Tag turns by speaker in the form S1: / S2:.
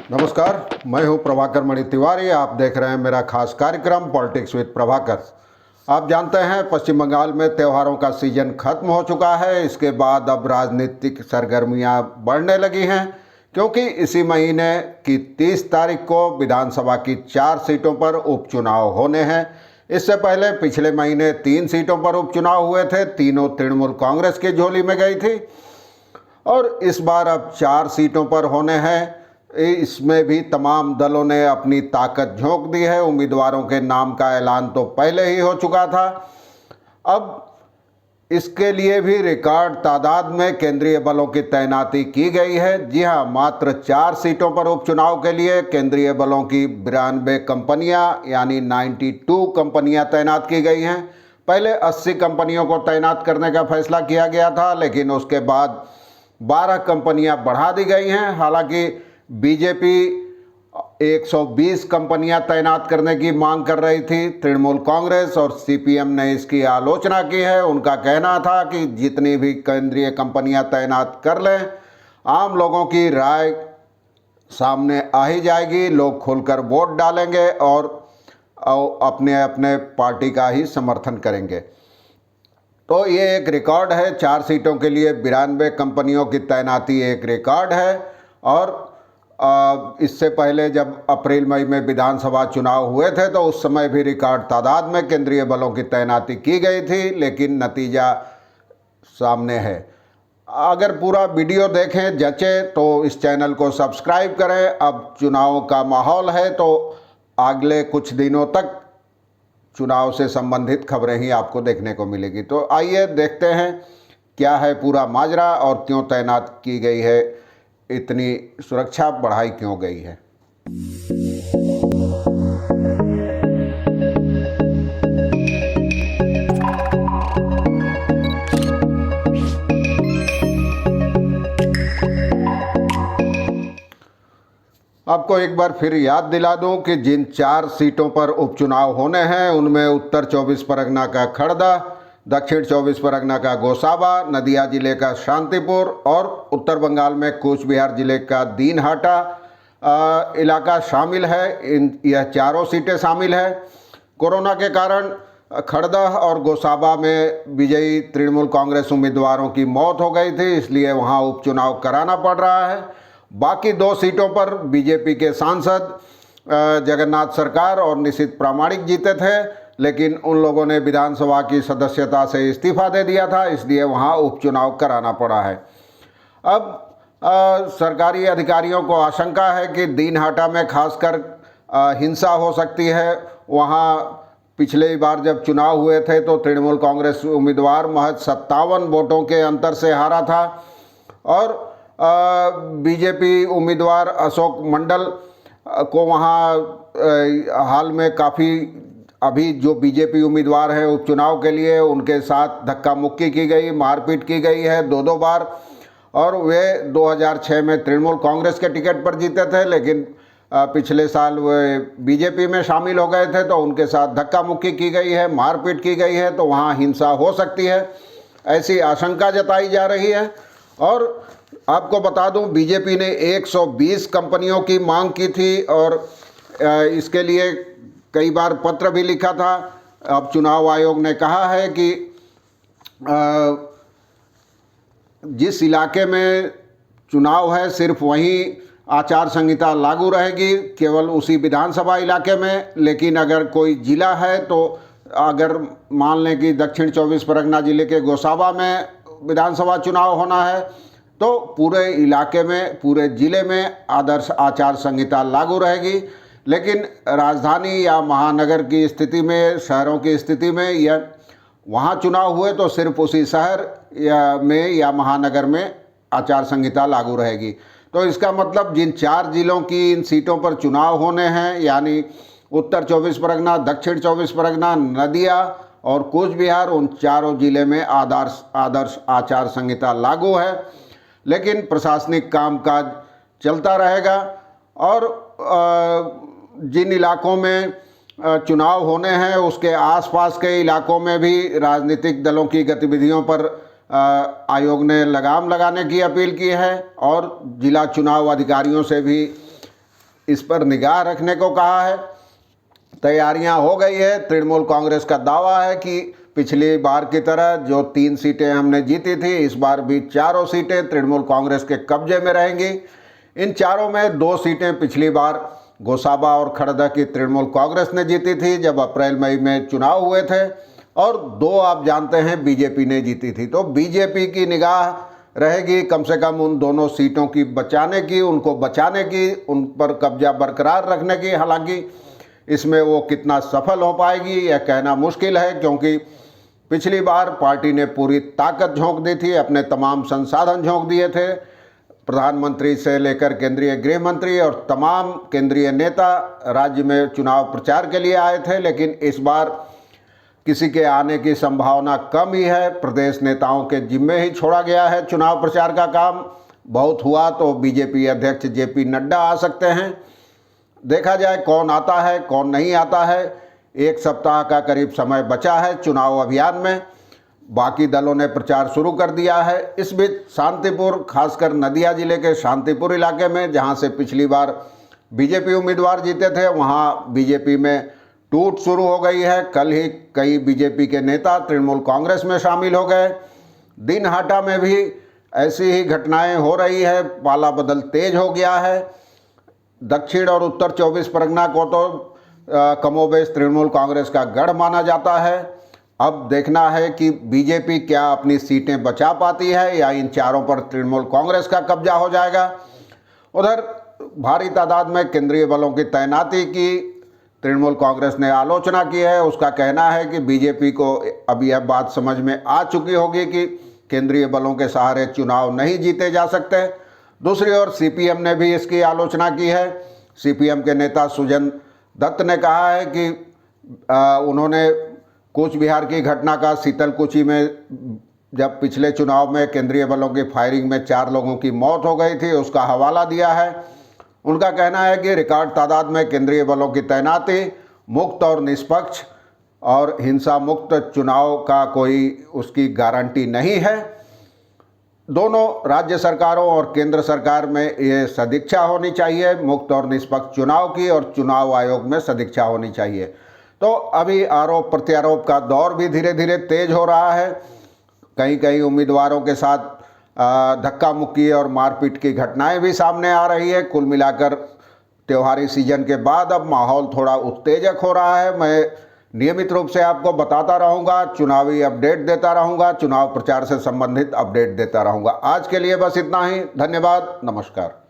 S1: नमस्कार, मैं हूं प्रभाकर मणि तिवारी। आप देख रहे हैं मेरा खास कार्यक्रम पॉलिटिक्स विद प्रभाकर। आप जानते हैं पश्चिम बंगाल में त्योहारों का सीजन खत्म हो चुका है। इसके बाद अब राजनीतिक सरगर्मियां बढ़ने लगी हैं, क्योंकि इसी महीने की 30 तारीख को विधानसभा की 4 सीटों पर उपचुनाव होने हैं। इससे पहले पिछले महीने 3 सीटों पर उपचुनाव हुए थे, तीनों तृणमूल कांग्रेस की झोली में गई थी और इस बार अब 4 सीटों पर होने हैं। इसमें भी तमाम दलों ने अपनी ताकत झोंक दी है। उम्मीदवारों के नाम का ऐलान तो पहले ही हो चुका था। अब इसके लिए भी रिकॉर्ड तादाद में केंद्रीय बलों की तैनाती की गई है। जी हां, मात्र 4 सीटों पर उपचुनाव के लिए केंद्रीय बलों की 92 कंपनियां यानी 92 कंपनियां तैनात की गई हैं। पहले 80 कंपनियों को तैनात करने का फैसला किया गया था, लेकिन उसके बाद 12 कंपनियां बढ़ा दी गई हैं। हालांकि बीजेपी 120 कंपनियां तैनात करने की मांग कर रही थी। तृणमूल कांग्रेस और सीपीएम ने इसकी आलोचना की है। उनका कहना था कि जितनी भी केंद्रीय कंपनियां तैनात कर लें, आम लोगों की राय सामने आ ही जाएगी, लोग खुलकर वोट डालेंगे और अपने अपने पार्टी का ही समर्थन करेंगे। तो ये एक रिकॉर्ड है। 4 सीटों के लिए 92 कंपनियों की तैनाती एक रिकॉर्ड है। और इससे पहले जब अप्रैल मई में विधानसभा चुनाव हुए थे तो उस समय भी रिकॉर्ड तादाद में केंद्रीय बलों की तैनाती की गई थी, लेकिन नतीजा सामने है। अगर पूरा वीडियो देखें, जचे तो इस चैनल को सब्सक्राइब करें। अब चुनाव का माहौल है तो अगले कुछ दिनों तक चुनाव से संबंधित खबरें ही आपको देखने को मिलेगी। तो आइए देखते हैं क्या है पूरा माजरा और क्यों तैनात की गई है, इतनी सुरक्षा बढ़ाई क्यों गई है। आपको एक बार फिर याद दिला दूं कि जिन 4 सीटों पर उपचुनाव होने हैं उनमें उत्तर 24 परगना का खड़दा, दक्षिण 24 परगना का गोसाबा, नदिया जिले का शांतिपुर और उत्तर बंगाल में कूच बिहार जिले का दीनहाटा इलाका शामिल है। यह चारों सीटें शामिल है। कोरोना के कारण खड़दा और गोसाबा में विजयी तृणमूल कांग्रेस उम्मीदवारों की मौत हो गई थी, इसलिए वहां उपचुनाव कराना पड़ रहा है। बाकी 2 सीटों पर बीजेपी के सांसद जगन्नाथ सरकार और निशित प्रामाणिक जीते थे, लेकिन उन लोगों ने विधानसभा की सदस्यता से इस्तीफा दे दिया था, इसलिए वहां उपचुनाव कराना पड़ा है। अब सरकारी अधिकारियों को आशंका है कि दीनहाटा में खासकर हिंसा हो सकती है। वहां पिछले बार जब चुनाव हुए थे तो तृणमूल कांग्रेस उम्मीदवार महज 57 वोटों के अंतर से हारा था और बीजेपी उम्मीदवार अशोक मंडल को वहाँ हाल में काफ़ी अभी जो बीजेपी उम्मीदवार हैं उपचुनाव के लिए उनके साथ धक्का मुक्की की गई, मारपीट की गई है 2 बार। और वे 2006 में तृणमूल कांग्रेस के टिकट पर जीते थे, लेकिन पिछले साल वे बीजेपी में शामिल हो गए थे, तो उनके साथ धक्का मुक्की की गई है, मारपीट की गई है, तो वहाँ हिंसा हो सकती है, ऐसी आशंका जताई जा रही है। और आपको बता दूं, बीजेपी ने 120 कंपनियों की मांग की थी और इसके लिए कई बार पत्र भी लिखा था। अब चुनाव आयोग ने कहा है कि जिस इलाके में चुनाव है सिर्फ वहीं आचार संहिता लागू रहेगी, केवल उसी विधानसभा इलाके में। लेकिन अगर कोई जिला है तो अगर मान लें कि दक्षिण 24 परगना जिले के गोसाबा में विधानसभा चुनाव होना है तो पूरे इलाके में, पूरे ज़िले में आदर्श आचार संहिता लागू रहेगी। लेकिन राजधानी या महानगर की स्थिति में, शहरों की स्थिति में, या वहाँ चुनाव हुए तो सिर्फ उसी शहर या महानगर में आचार संहिता लागू रहेगी। तो इसका मतलब जिन 4 जिलों की इन सीटों पर चुनाव होने हैं, यानी उत्तर 24 परगना, दक्षिण 24 परगना, नदिया और कूच बिहार, उन चारों जिले में आदर्श आचार संहिता लागू है। लेकिन प्रशासनिक कामकाज चलता रहेगा और जिन इलाकों में चुनाव होने हैं उसके आसपास के इलाकों में भी राजनीतिक दलों की गतिविधियों पर आयोग ने लगाम लगाने की अपील की है और जिला चुनाव अधिकारियों से भी इस पर निगाह रखने को कहा है। तैयारियां हो गई है। तृणमूल कांग्रेस का दावा है कि पिछली बार की तरह जो 3 सीटें हमने जीती थी, इस बार भी चारों सीटें तृणमूल कांग्रेस के कब्जे में रहेंगी। इन चारों में 2 सीटें पिछली बार गोसाबा और खड़दा की तृणमूल कांग्रेस ने जीती थी जब अप्रैल मई में चुनाव हुए थे, और 2 आप जानते हैं बीजेपी ने जीती थी। तो बीजेपी की निगाह रहेगी कम से कम उन दोनों सीटों की बचाने की, उनको बचाने की, उन पर कब्जा बरकरार रखने की। हालांकि इसमें वो कितना सफल हो पाएगी यह कहना मुश्किल है, क्योंकि पिछली बार पार्टी ने पूरी ताकत झोंक दी थी, अपने तमाम संसाधन झोंक दिए थे। प्रधानमंत्री से लेकर केंद्रीय गृह मंत्री और तमाम केंद्रीय नेता राज्य में चुनाव प्रचार के लिए आए थे, लेकिन इस बार किसी के आने की संभावना कम ही है। प्रदेश नेताओं के जिम्मे ही छोड़ा गया है चुनाव प्रचार का काम। बहुत हुआ तो बीजेपी अध्यक्ष जेपी नड्डा आ सकते हैं। देखा जाए कौन आता है कौन नहीं आता है। 1 सप्ताह का करीब समय बचा है चुनाव अभियान में। बाकी दलों ने प्रचार शुरू कर दिया है। इस बीच शांतिपुर, खासकर नदिया जिले के शांतिपुर इलाके में, जहां से पिछली बार बीजेपी उम्मीदवार जीते थे, वहां बीजेपी में टूट शुरू हो गई है। कल ही कई बीजेपी के नेता तृणमूल कांग्रेस में शामिल हो गए। दिनहाटा में भी ऐसी ही घटनाएं हो रही है। पाला बदल तेज हो गया है। दक्षिण और उत्तर 24 परगना को तो कमोबेश तृणमूल कांग्रेस का गढ़ माना जाता है। अब देखना है कि बीजेपी क्या अपनी सीटें बचा पाती है या इन चारों पर तृणमूल कांग्रेस का कब्जा हो जाएगा। उधर भारी तादाद में केंद्रीय बलों की तैनाती की तृणमूल कांग्रेस ने आलोचना की है। उसका कहना है कि बीजेपी को अब यह बात समझ में आ चुकी होगी कि केंद्रीय बलों के सहारे चुनाव नहीं जीते जा सकते। दूसरी ओर सीपीएम ने भी इसकी आलोचना की है। सीपीएम के नेता सुजन दत्त ने कहा है कि उन्होंने कूच बिहार की घटना का शीतलकुची में जब पिछले चुनाव में केंद्रीय बलों की फायरिंग में 4 लोगों की मौत हो गई थी, उसका हवाला दिया है। उनका कहना है कि रिकॉर्ड तादाद में केंद्रीय बलों की तैनाती मुक्त और निष्पक्ष और हिंसा मुक्त चुनाव का कोई उसकी गारंटी नहीं है। दोनों राज्य सरकारों और केंद्र सरकार में ये सदिच्छा होनी चाहिए मुक्त और निष्पक्ष चुनाव की, और चुनाव आयोग में सदिच्छा होनी चाहिए। तो अभी आरोप प्रत्यारोप का दौर भी धीरे धीरे तेज हो रहा है। कई कई उम्मीदवारों के साथ धक्का मुक्की और मारपीट की घटनाएं भी सामने आ रही है। कुल मिलाकर त्योहारी सीजन के बाद अब माहौल थोड़ा उत्तेजक हो रहा है। मैं नियमित रूप से आपको बताता रहूँगा, चुनावी अपडेट देता रहूँगा, चुनाव प्रचार से संबंधित अपडेट देता रहूँगा। आज के लिए बस इतना ही। धन्यवाद, नमस्कार।